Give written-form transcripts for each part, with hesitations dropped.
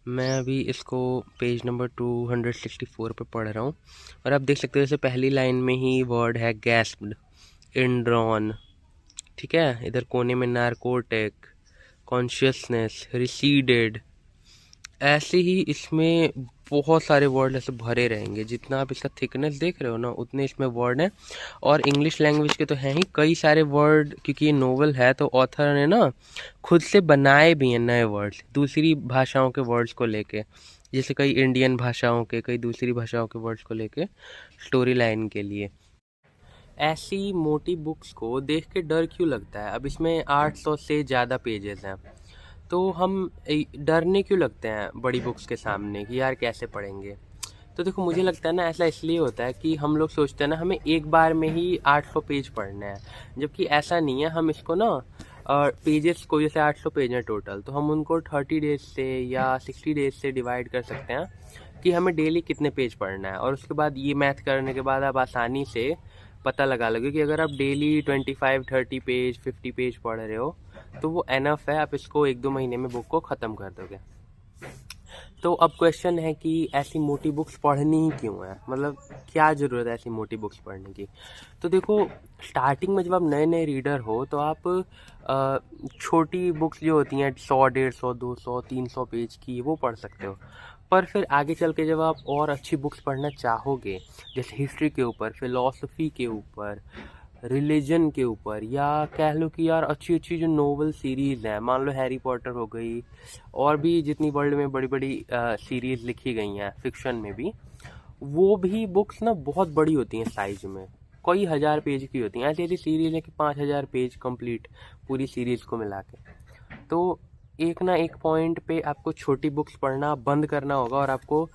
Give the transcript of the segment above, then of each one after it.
मैं अभी इसको पेज नंबर 264 पे पढ़ रहा हूँ। और आप देख सकते हो जैसे पहली लाइन में ही वर्ड है गैस्प्ड, इंड्रॉन, ठीक है। इधर कोने में नारकोटिक, कॉन्शियसनेस, रिसीडेड। ऐसे ही इसमें बहुत सारे वर्ड ऐसे भरे रहेंगे। जितना आप इसका थिकनेस देख रहे हो ना, उतने इसमें वर्ड हैं। और इंग्लिश लैंग्वेज के तो हैं ही कई सारे वर्ड, क्योंकि ये नोवेल है तो ऑथर ने ना खुद से बनाए भी हैं नए वर्ड्स दूसरी भाषाओं के वर्ड्स को लेके। जैसे कई इंडियन भाषाओं के, कई दूसरी भाषाओं के वर्ड्स को लेके स्टोरी लाइन के लिए। ऐसी मोटी बुक्स को देख के डर क्यों लगता है? अब इसमें 800 से ज़्यादा पेजेस हैं, तो हम डरने क्यों लगते हैं बड़ी बुक्स के सामने कि यार कैसे पढ़ेंगे? तो देखो, मुझे लगता है ना ऐसा इसलिए होता है कि हम लोग सोचते हैं ना हमें एक बार में ही 800 पेज पढ़ना है, जबकि ऐसा नहीं है। हम इसको ना पेजेस को, जैसे 800 पेज हैं टोटल, तो हम उनको 30 डेज से या 60 डेज से डिवाइड कर सकते हैं कि हमें डेली कितने पेज पढ़ना है। और उसके बाद ये मैथ करने के बाद आप आसानी से पता लगा लोगे कि अगर आप डेली 25, 30 पेज, 50 पेज पढ़ रहे हो तो वो एनफ है, आप इसको 1-2 महीने में बुक को ख़त्म कर दोगे। तो अब क्वेश्चन है कि ऐसी मोटी बुक्स पढ़नी ही क्यों है? मतलब क्या ज़रूरत है ऐसी मोटी बुक्स पढ़ने की? तो देखो, स्टार्टिंग में जब आप नए नए रीडर हो तो आप छोटी बुक्स जो होती हैं 100, 150, 200, 300 पेज की, वो पढ़ सकते हो। पर फिर आगे चल के जब आप और अच्छी बुक्स पढ़ना चाहोगे, जैसे हिस्ट्री के ऊपर, फिलॉसफी के ऊपर, रिलीजन के ऊपर, या कह लो कि यार अच्छी अच्छी जो नोवेल सीरीज़ हैं, मान लो हैरी पॉटर हो गई, और भी जितनी वर्ल्ड में बड़ी बड़ी सीरीज़ लिखी गई हैं फिक्शन में भी, वो भी बुक्स ना बहुत बड़ी होती हैं साइज में, कई हज़ार पेज की होती हैं। ऐसी ऐसी सीरीज़ है कि 5,000 पेज कंप्लीट, पूरी सीरीज़ को मिला के। तो एक ना एक पॉइंट पे आपको छोटी बुक्स पढ़ना बंद करना होगा और आपको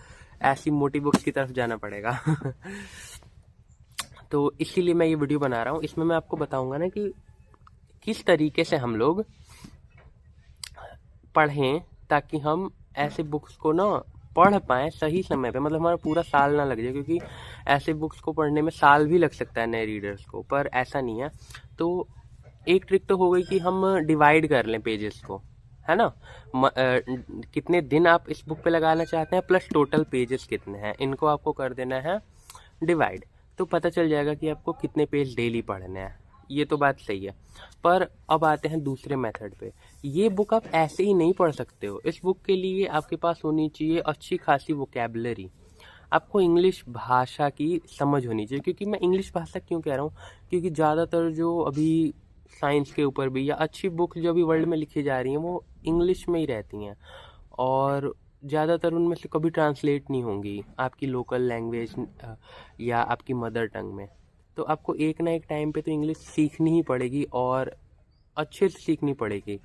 ऐसी मोटी बुक्स की तरफ जाना पड़ेगा। तो इसीलिए मैं ये वीडियो बना रहा हूँ। इसमें मैं आपको बताऊंगा ना कि किस तरीके से हम लोग पढ़ें ताकि हम ऐसे बुक्स को ना पढ़ पाएँ सही समय पे, मतलब हमारा पूरा साल ना लग जाए, क्योंकि ऐसे बुक्स को पढ़ने में साल भी लग सकता है नए रीडर्स को, पर ऐसा नहीं है। तो एक ट्रिक तो हो गई कि हम डिवाइड कर लें पेजेस को, है ना। कितने दिन आप इस बुक पे लगाना चाहते हैं प्लस टोटल पेजेस कितने हैं, इनको आपको कर देना है डिवाइड। तो पता चल जाएगा कि आपको कितने पेज डेली पढ़ने हैं। ये तो बात सही है। पर अब आते हैं दूसरे मेथड पे। ये बुक आप ऐसे ही नहीं पढ़ सकते हो। इस बुक के लिए आपके पास होनी चाहिए अच्छी खासी वोकैबुलरी। आपको इंग्लिश भाषा की समझ होनी चाहिए। क्योंकि मैं इंग्लिश भाषा क्यों कह रहा हूँ, क्योंकि ज़्यादातर जो अभी साइंस के ऊपर भी या अच्छी बुक जो अभी वर्ल्ड में लिखी जा रही हैं वो इंग्लिश में ही रहती हैं, और ज़्यादातर उनमें से कभी ट्रांसलेट नहीं होंगी आपकी लोकल लैंग्वेज या आपकी मदर टंग में। तो आपको एक ना एक टाइम पे तो इंग्लिश सीखनी ही पड़ेगी, और अच्छे से सीखनी पड़ेगी,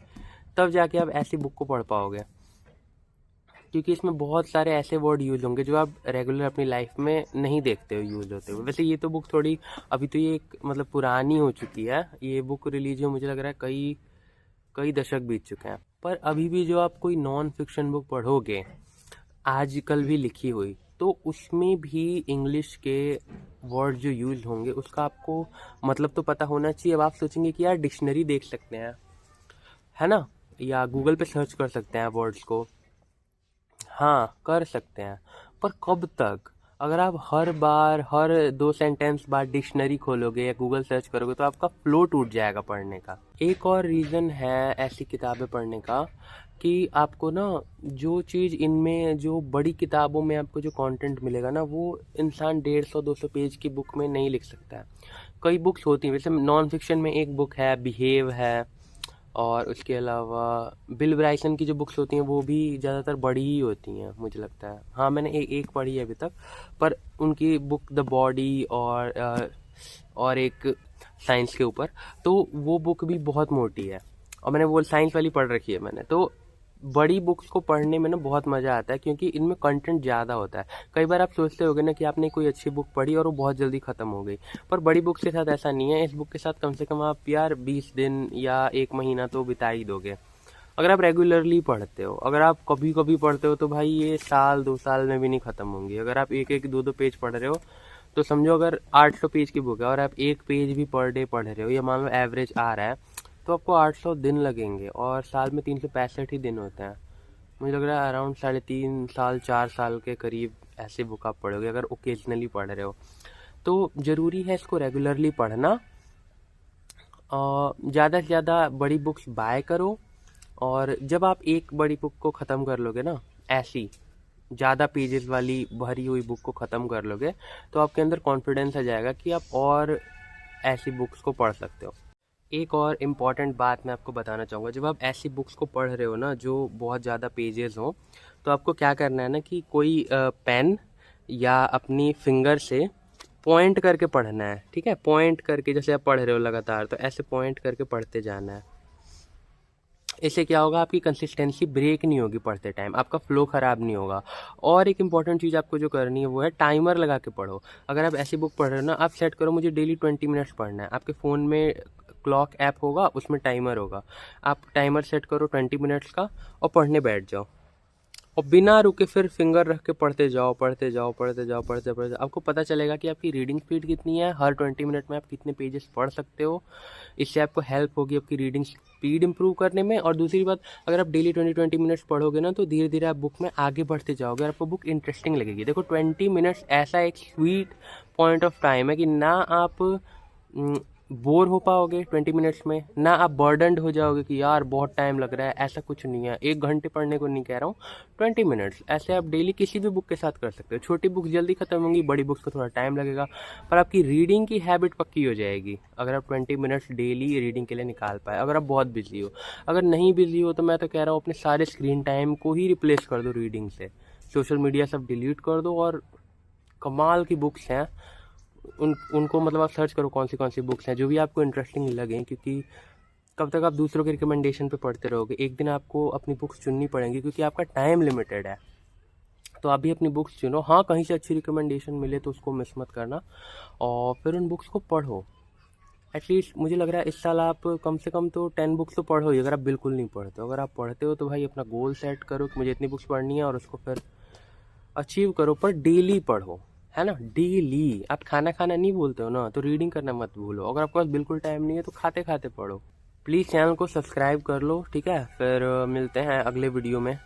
तब जाके आप ऐसी बुक को पढ़ पाओगे। क्योंकि इसमें बहुत सारे ऐसे वर्ड यूज़ होंगे जो आप रेगुलर अपनी लाइफ में नहीं देखते हो यूज़ होते हुए। वैसे ये तो बुक थोड़ी, अभी तो ये एक मतलब पुरानी हो चुकी है। ये बुक रिलीज हो मुझे लग रहा है कई कई दशक बीत चुके हैं। पर अभी भी जो आप कोई नॉन फिक्शन बुक पढ़ोगे आजकल भी लिखी हुई, तो उसमें भी इंग्लिश के वर्ड जो यूज़ होंगे उसका आपको मतलब तो पता होना चाहिए। अब आप सोचेंगे कि यार डिक्शनरी देख सकते हैं, है ना, या गूगल पे सर्च कर सकते हैं वर्ड्स को। हाँ, कर सकते हैं, पर कब तक? अगर आप हर बार हर 2 सेंटेंस बाद डिक्शनरी खोलोगे या गूगल सर्च करोगे तो आपका फ्लो टूट जाएगा पढ़ने का। एक और रीज़न है ऐसी किताबें पढ़ने का कि आपको ना जो चीज़ इनमें, जो बड़ी किताबों में आपको जो कंटेंट मिलेगा ना, वो इंसान 150-200 पेज की बुक में नहीं लिख सकता है। कई बुक्स होती हैं, वैसे नॉन फिक्शन में एक बुक है बिहेव है, और उसके अलावा बिल ब्राइसन की जो बुक्स होती हैं वो भी ज़्यादातर बड़ी ही होती हैं मुझे लगता है। हाँ, मैंने एक पढ़ी है अभी तक। पर उनकी बुक द बॉडी और एक साइंस के ऊपर, तो वो बुक भी बहुत मोटी है, और मैंने वो साइंस वाली पढ़ रखी है मैंने। तो बड़ी बुक्स को पढ़ने में ना बहुत मज़ा आता है क्योंकि इनमें कंटेंट ज़्यादा होता है। कई बार आप सोचते होगे ना कि आपने कोई अच्छी बुक पढ़ी और वो बहुत जल्दी ख़त्म हो गई, पर बड़ी बुक्स के साथ ऐसा नहीं है। इस बुक के साथ कम से कम आप यार 20 दिन या 1 महीना तो बिता ही दोगे, अगर आप रेगुलरली पढ़ते हो। अगर आप कभी कभी पढ़ते हो तो भाई ये साल 2 साल में भी नहीं ख़त्म होंगी। अगर आप एक एक 2-2 पेज पढ़ रहे हो तो समझो अगर 800 पेज की बुक है और आप एक पेज भी पर डे पढ़ रहे हो, या मान लो एवरेज आ रहा है, तो आपको 800 दिन लगेंगे, और साल में 365 ही दिन होते हैं। मुझे लग रहा है अराउंड 3.5 साल 4 साल के करीब ऐसे बुक आप पढ़ोगे अगर ओकेजनली पढ़ रहे हो। तो ज़रूरी है इसको रेगुलरली पढ़ना। ज़्यादा से ज़्यादा बड़ी बुक्स बाय करो, और जब आप एक बड़ी बुक को ख़त्म कर लोगे ना, ऐसी ज़्यादा पेजेस वाली भरी हुई बुक को ख़त्म कर लोगे, तो आपके अंदर कॉन्फिडेंस आ जाएगा कि आप और ऐसी बुक्स को पढ़ सकते हो। एक और इम्पॉर्टेंट बात मैं आपको बताना चाहूँगा, जब आप ऐसी बुक्स को पढ़ रहे हो ना जो बहुत ज़्यादा पेजेस हो, तो आपको क्या करना है ना कि कोई पेन या अपनी फिंगर से पॉइंट करके पढ़ना है, ठीक है। पॉइंट करके, जैसे आप पढ़ रहे हो लगातार, तो ऐसे पॉइंट करके पढ़ते जाना है। इससे क्या होगा, आपकी कंसिस्टेंसी ब्रेक नहीं होगी पढ़ते टाइम, आपका फ्लो ख़राब नहीं होगा। और एक इंपॉर्टेंट चीज़ आपको जो करनी है वो है टाइमर लगा के पढ़ो। अगर आप ऐसी बुक पढ़ रहे हो ना, आप सेट करो मुझे डेली 20 मिनट्स पढ़ना है। आपके फ़ोन में क्लॉक ऐप होगा, उसमें टाइमर होगा, आप टाइमर सेट करो 20 मिनट्स का और पढ़ने बैठ जाओ, और बिना रुके फिर फिंगर रख के पढ़ते जाओ पढ़ते जाओ पढ़ते जाओ पढ़ते पढ़ते। आपको पता चलेगा कि आपकी रीडिंग स्पीड कितनी है, हर 20 मिनट में आप कितने पेजेस पढ़ सकते हो। इससे आपको हेल्प होगी आपकी रीडिंग स्पीड इंप्रूव करने में। और दूसरी बात, अगर आप डेली 20 मिनट्स पढ़ोगे ना, तो धीरे धीरे आप बुक में आगे बढ़ते जाओगे और आपको बुक इंटरेस्टिंग लगेगी। देखो 20 मिनट्स ऐसा एक स्वीट पॉइंट ऑफ टाइम है कि ना आप बोर हो पाओगे 20 मिनट्स में, ना आप बर्डनड हो जाओगे कि यार बहुत टाइम लग रहा है। ऐसा कुछ नहीं है, 1 घंटे पढ़ने को नहीं कह रहा हूँ, 20 मिनट्स ऐसे आप डेली किसी भी बुक के साथ कर सकते हो। छोटी बुक्स जल्दी खत्म होंगी, बड़ी बुक्स को थोड़ा टाइम लगेगा, पर आपकी रीडिंग की हैबिट पक्की हो जाएगी अगर आप 20 मिनट्स डेली रीडिंग के लिए निकाल पाए। अगर आप बहुत बिजी हो, अगर नहीं बिजी हो तो मैं तो कह रहा हूँ अपने सारे स्क्रीन टाइम को ही रिप्लेस कर दो रीडिंग से। सोशल मीडिया सब डिलीट कर दो, और कमाल की बुक्स हैं उनको मतलब आप सर्च करो कौन सी बुक्स हैं जो भी आपको इंटरेस्टिंग लगें, क्योंकि कब तक आप दूसरों के रिकमेंडेशन पे पढ़ते रहोगे। एक दिन आपको अपनी बुक्स चुननी पड़ेंगी, क्योंकि आपका टाइम लिमिटेड है। तो आप भी अपनी बुक्स चुनो। हाँ, कहीं से अच्छी रिकमेंडेशन मिले तो उसको मिस मत करना, और फिर उन बुक्स को पढ़ो। एटलीस्ट मुझे लग रहा है इस साल आप कम से कम तो 10 बुक्स तो पढ़ो ही, अगर आप बिल्कुल नहीं पढ़ते हो। अगर आप पढ़ते हो तो भाई अपना गोल सेट करो कि मुझे इतनी बुक्स पढ़नी है, और उसको फिर अचीव करो, पर डेली पढ़ो, है ना। डेली आप खाना खाना नहीं बोलते हो ना, तो रीडिंग करना मत भूलो। अगर आपके पास बिल्कुल टाइम नहीं है तो खाते खाते पढ़ो। प्लीज़ चैनल को सब्सक्राइब कर लो, ठीक है। फिर मिलते हैं अगले वीडियो में।